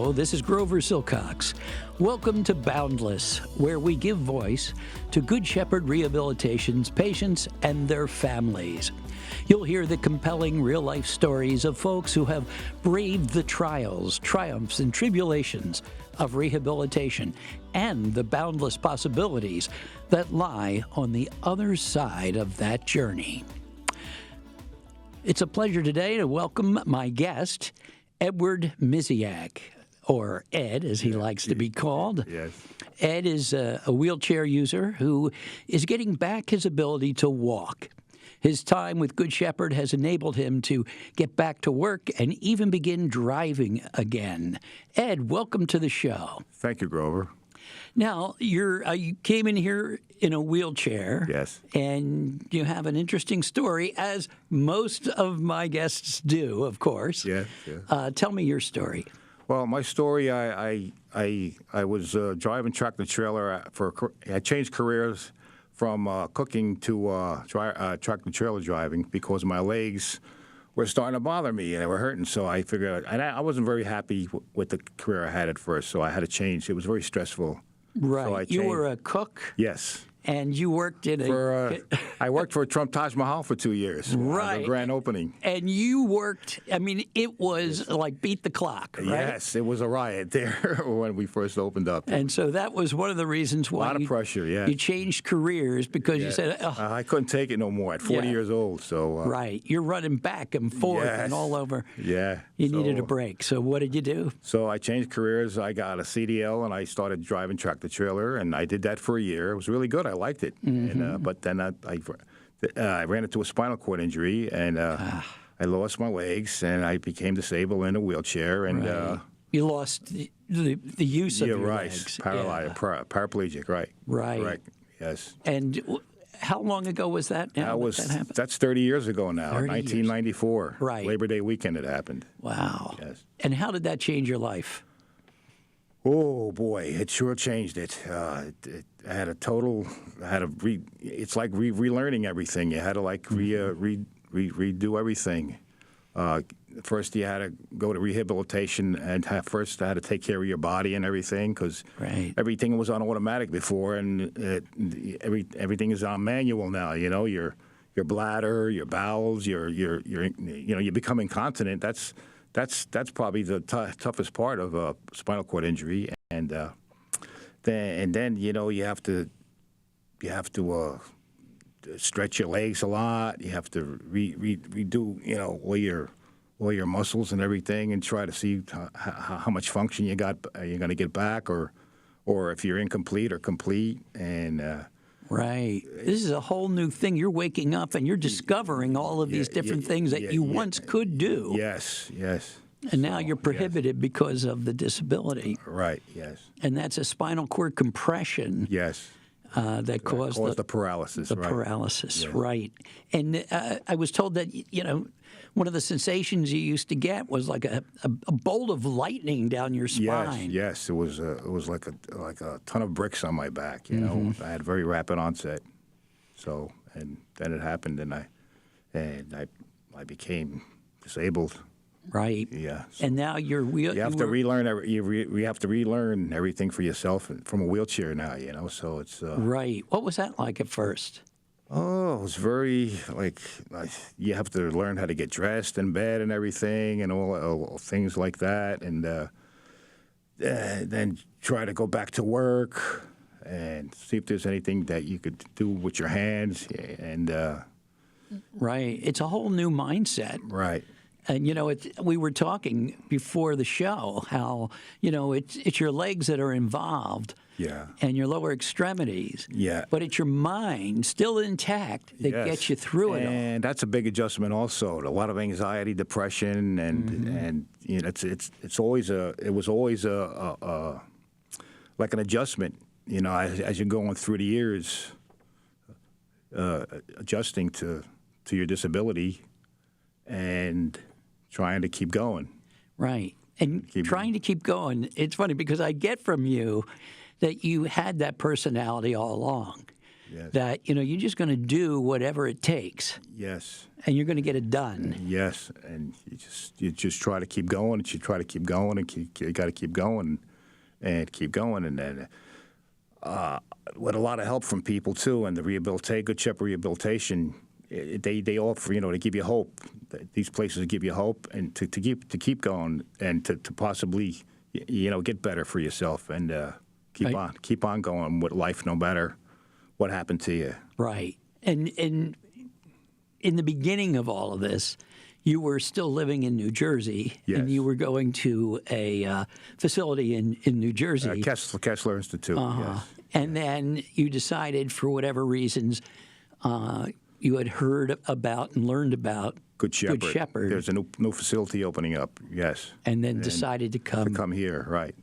Hello, this is Grover Silcox. Welcome to Boundless, where we give voice to Good Shepherd Rehabilitation's patients and their families. You'll hear the compelling real-life stories of folks who have braved the trials, triumphs, and tribulations of rehabilitation and the boundless possibilities that lie on the other side of that journey. It's a pleasure today to welcome my guest, Ed Misiak, or Ed, as he likes to be called. Yes. Ed is a wheelchair user who is getting back his ability to walk. His time with Good Shepherd has enabled him to get back to work and even begin driving again. Ed, welcome to the show. Thank you, Grover. Now, you came in here in a wheelchair. Yes. And you have an interesting story, as most of my guests do, of course. Yes. Tell me your story. Well, my story, I was driving tractor trailer I changed careers from cooking to tractor trailer driving because my legs were starting to bother me and they were hurting. So I figured, and I wasn't very happy with the career I had at first, so I had to change. It was very stressful. Right. So you were a cook? Yes. And you worked in I worked for Trump Taj Mahal for 2 years. Right. The grand opening. And you worked, it was like beat the clock, right? Yes, it was a riot there when we first opened up. And so that was one of the reasons why a lot of pressure, yeah. You changed careers because you said, I couldn't take it no more at 40 years old. So right. You're running back and forth and all over. Yeah. You needed a break. So what did you do? So I changed careers. I got a CDL and I started driving tractor trailer, and I did that for a year. It was really good. I liked it. Mm-hmm. But then I ran into a spinal cord injury, and I lost my legs, and I became disabled in a wheelchair. And you lost the use of your right. legs. Paralyzed, paraplegic, right. Right. Correct. Yes. And how long ago was that now that happened? That's 30 years ago now, 1994. Years. Right. Labor Day weekend it happened. Wow. Yes. And how did that change your life? Oh boy, it sure changed it. I had a total. It's like relearning everything. You had to redo everything. First, you had to go to rehabilitation, and first I had to take care of your body and everything because everything was on automatic before, and everything is on manual now. You know, your bladder, your bowels, you become incontinent. That's probably the toughest part of a spinal cord injury, and then you have to stretch your legs a lot. You have to redo all your muscles and everything, and try to see how much function you're going to get back, or if you're incomplete or complete, and. Right. This is a whole new thing. You're waking up and you're discovering all of these different things that you once could do. Yes. And now you're prohibited because of the disability. Right, yes. And that's a spinal cord compression. Yes. That caused the paralysis. Paralysis, yes. Right. And I was told that, one of the sensations you used to get was like a bolt of lightning down your spine. Yes. It was like a ton of bricks on my back. You know, I had very rapid onset. So, and then it happened, and I became disabled. Right. Yeah. So and now you have to relearn. You have to relearn everything for yourself from a wheelchair now. So it's right. What was that like at first? Oh, it was very like you have to learn how to get dressed in bed and everything, and all things like that, and then try to go back to work and see if there's anything that you could do with your hands, and right. It's a whole new mindset. Right. And, we were talking before the show how, it's your legs that are involved. Yeah. And your lower extremities. Yeah. But it's your mind still intact that gets you through it all. And that's a big adjustment also. A lot of anxiety, depression, and it was always like an adjustment, as you're going through the years, adjusting to your disability and trying to keep going. Right. And trying to keep going. It's funny because I get from you that you had that personality all along. Yes. that, you're just going to do whatever it takes Yes. and you're going to get it done. Yes. And you just try to keep going, and you try to keep going, and you got to keep going and keep going. And then with a lot of help from people, too, and the Good Shepherd Rehabilitation, they offer, they give you hope. These places give you hope and to keep going and to possibly, get better for yourself and keep on going with life no matter what happened to you. Right. And in the beginning of all of this, you were still living in New Jersey, Yes. and you were going to a facility in New Jersey. Kessler Institute, yes. And then you decided, for whatever reasons, you had heard about and learned about Good Shepherd. There's a new facility opening up, yes. And then decided to come here, right.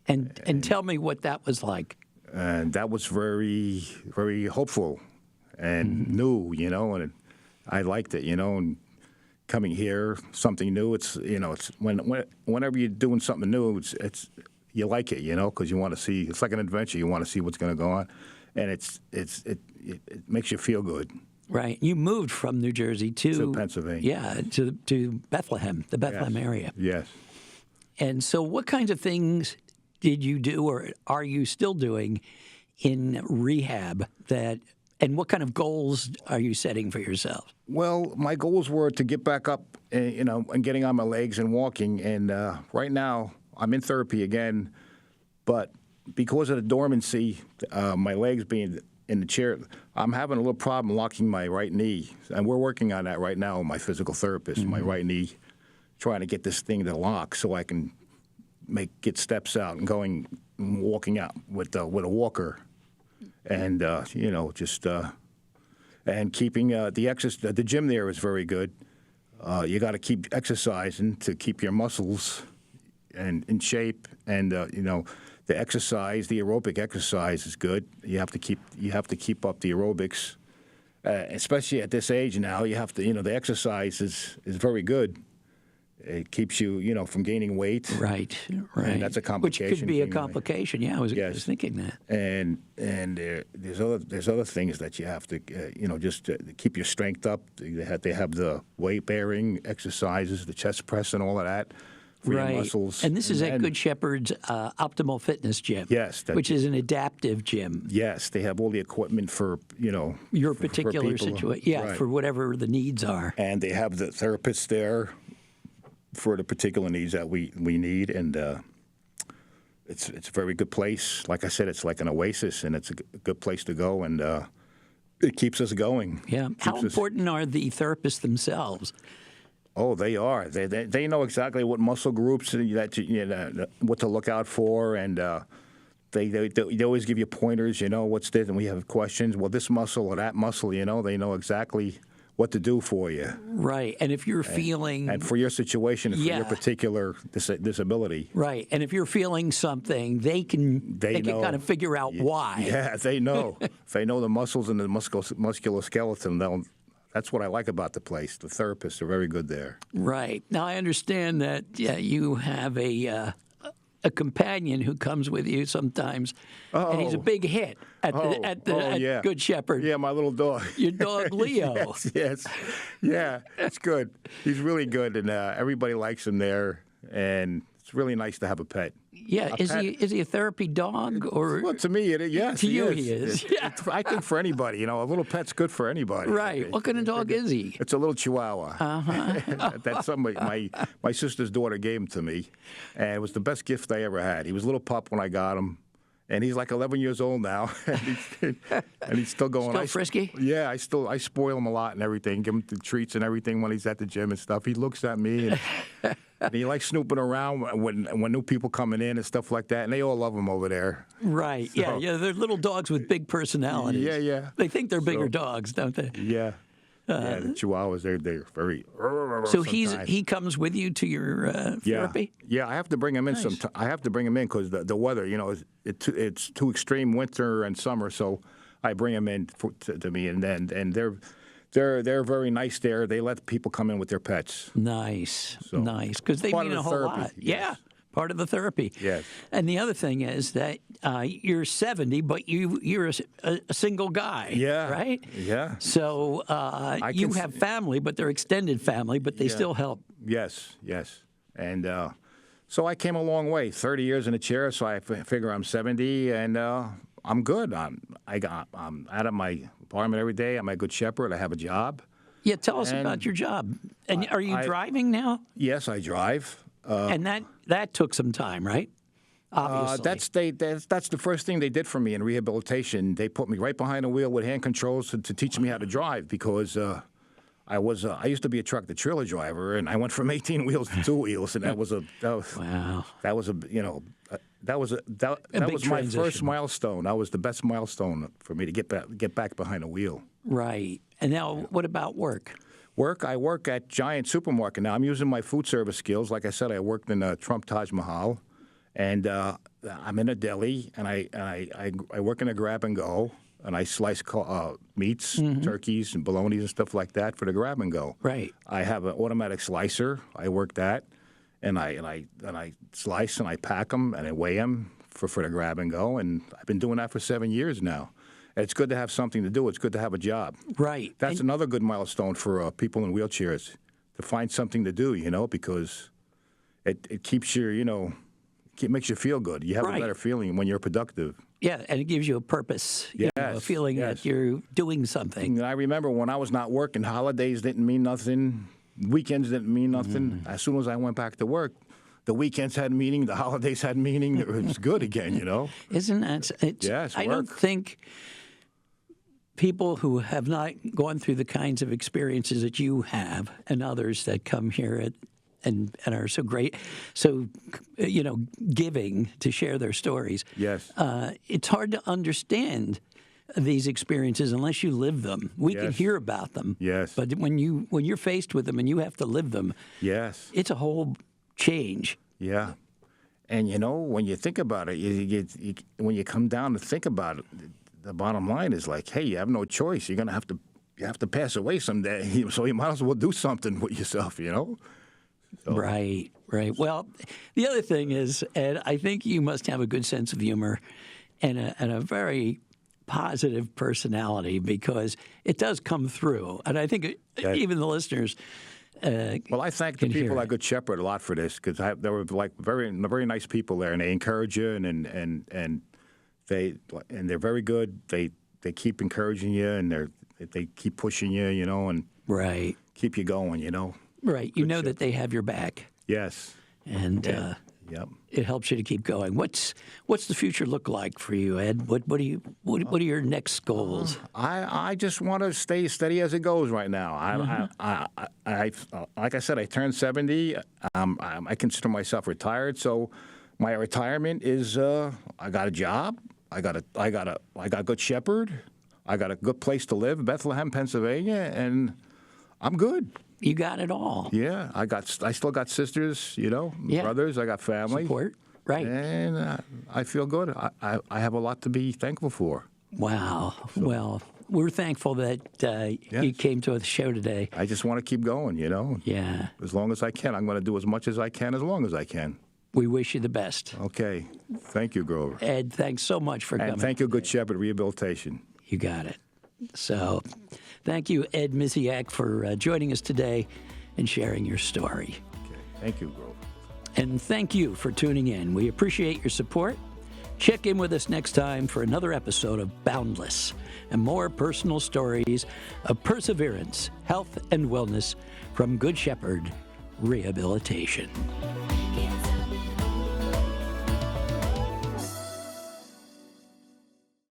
And tell me what that was like. And that was very, very hopeful and new, and I liked it, and coming here, something new. It's whenever you're doing something new, it's you like it, because you want to see. It's like an adventure. You want to see what's going to go on, and it makes you feel good. Right. You moved from New Jersey to Pennsylvania. Yeah, to Bethlehem, the Bethlehem area. Yes. And so, what kinds of things did you do, or are you still doing in rehab? And what kind of goals are you setting for yourself? Well, my goals were to get back up, and getting on my legs and walking. And right now, I'm in therapy again, but because of the dormancy, my legs being in the chair, I'm having a little problem locking my right knee. And we're working on that right now with my physical therapist, my right knee, trying to get this thing to lock so I can get steps out and walking out with a walker. And, and keeping the gym there is very good. You got to keep exercising to keep your muscles in shape. And, the exercise, the aerobic exercise is good. You have to keep up the aerobics, especially at this age now. You have to, the exercise is very good. It keeps you, from gaining weight. Right. And that's a complication. Which could be a complication. Yeah, I was thinking that. And there's other things that you have to, just to keep your strength up. They have the weight bearing exercises, the chest press, and all of that for your muscles. And this is at Good Shepherd's Optimal Fitness Gym. Yes, which is an adaptive gym. Yes, they have all the equipment for your particular situation. Yeah, right. For whatever the needs are. And they have the therapists there for the particular needs that we need, and it's a very good place. Like I said, it's like an oasis, and it's a good place to go, and it keeps us going. Yeah. How important are the therapists themselves? Oh, they are. They know exactly what muscle groups what to look out for, and they always give you pointers. What's this, and we have questions. Well, this muscle or that muscle. They know exactly what to do for you. Right. And if you're feeling... And for your situation, and for your particular disability. Right. And if you're feeling something, they can kind of figure out why. Yeah, they know. If they know the muscles and the muscular skeleton, that's what I like about the place. The therapists are very good there. Right. Now, I understand that you have a companion who comes with you sometimes, and he's a big hit at Good Shepherd. Yeah, my little dog. Your dog, Leo. Yes. Yeah, it's good. He's really good, and everybody likes him there, and it's really nice to have a pet. Yeah, is he a therapy dog or? Well, to me, yes. To you, he is. Yeah. I think for anybody, a little pet's good for anybody. Right. What kind of dog is he? It's a little Chihuahua. That's somebody. My sister's daughter gave him to me, and it was the best gift I ever had. He was a little pup when I got him, and he's like 11 years old now, and he's still going. Still frisky? Yeah, I spoil him a lot and everything. Give him the treats and everything when he's at the gym and stuff. He looks at me and he likes snooping around when new people coming in and stuff like that, and they all love him over there. Right. So, yeah. They're little dogs with big personalities. Yeah. They think they're bigger dogs, don't they? Yeah. The Chihuahuas, they're very. So he comes with you to your therapy? Yeah, I have to bring him in I have to bring him in because the weather, it's too extreme winter and summer. So I bring him in to me, and they're very nice there. They let people come in with their pets. Nice, because they mean a whole lot. Yes. Yeah. part of the therapy. Yes. And the other thing is that you're 70, but you're a single guy. Yeah. Right? Yeah. So you have family, but they're extended family, but they still help. Yes, yes. And so I came a long way, 30 years in a chair, so I figure I'm 70, and I'm good. I'm out of my apartment every day. I'm a good shepherd. I have a job. Yeah, tell us And about your job. And are you driving now? Yes, I drive. And that took some time, right? Obviously. That's the first thing they did for me in rehabilitation. They put me right behind the wheel with hand controls to teach me how to drive because I used to be a truck-to-trailer driver, and I went from 18 wheels to 2 wheels, and that was Wow. That was my first milestone. That was the best milestone for me to get back behind the wheel. Right. And now, what about work? I work at Giant Supermarket now. I'm using my food service skills. Like I said, I worked in Trump Taj Mahal, and I'm in a deli, and I work in a grab and go, and I slice meats, turkeys, and bolognas and stuff like that for the grab and go. Right. I have an automatic slicer. I work that, and I slice and I pack them and I weigh them for the grab and go, and I've been doing that for 7 years now. It's good to have something to do. It's good to have a job. Right. That's another good milestone for people in wheelchairs, to find something to do, because it keeps you, it makes you feel good. You have a better feeling when you're productive. Yeah, and it gives you a purpose, a feeling that you're doing something. And I remember when I was not working, holidays didn't mean nothing, weekends didn't mean nothing. As soon as I went back to work, the weekends had meaning, the holidays had meaning. It was good again, Isn't that? Yes, I don't think people who have not gone through the kinds of experiences that you have and others that come here and are so great, so giving to share their stories. Yes. It's hard to understand these experiences unless you live them. We can hear about them. Yes. But when you're faced with them and you have to live them, yes, it's a whole change. Yeah. And when you think about it, when you come down to think about it, the bottom line is like, hey, you have no choice. You're gonna have to pass away someday, so you might as well do something with yourself, So. Right. Well, the other thing is, Ed, I think you must have a good sense of humor and a very positive personality, because it does come through. And I think even the listeners. Well, I thank the people at Good Shepherd a lot for this, because there were very nice people there, and they encourage you, and they're very good. They keep encouraging you, and they keep pushing you, and keep you going, Right. You know that they have your back. Yes. And it helps you to keep going. What's the future look like for you, Ed? What are your next goals? I just want to stay steady as it goes right now. I like I said, I turned 70. I consider myself retired. So my retirement is I got a job. I got Good Shepherd. I got a good place to live, Bethlehem, Pennsylvania, and I'm good. You got it all. Yeah, I still got sisters, brothers. I got family. Support, right? And I feel good. I have a lot to be thankful for. Wow. So, well, we're thankful that you came to the show today. I just want to keep going, Yeah. As long as I can, I'm going to do as much as I can, as long as I can. We wish you the best. Okay. Thank you, Grover. Ed, thanks so much for coming. And thank you, Good Shepherd Rehabilitation. You got it. So, thank you, Ed Misiak, for joining us today and sharing your story. Okay. Thank you, Grover. And thank you for tuning in. We appreciate your support. Check in with us next time for another episode of Boundless and more personal stories of perseverance, health, and wellness from Good Shepherd Rehabilitation.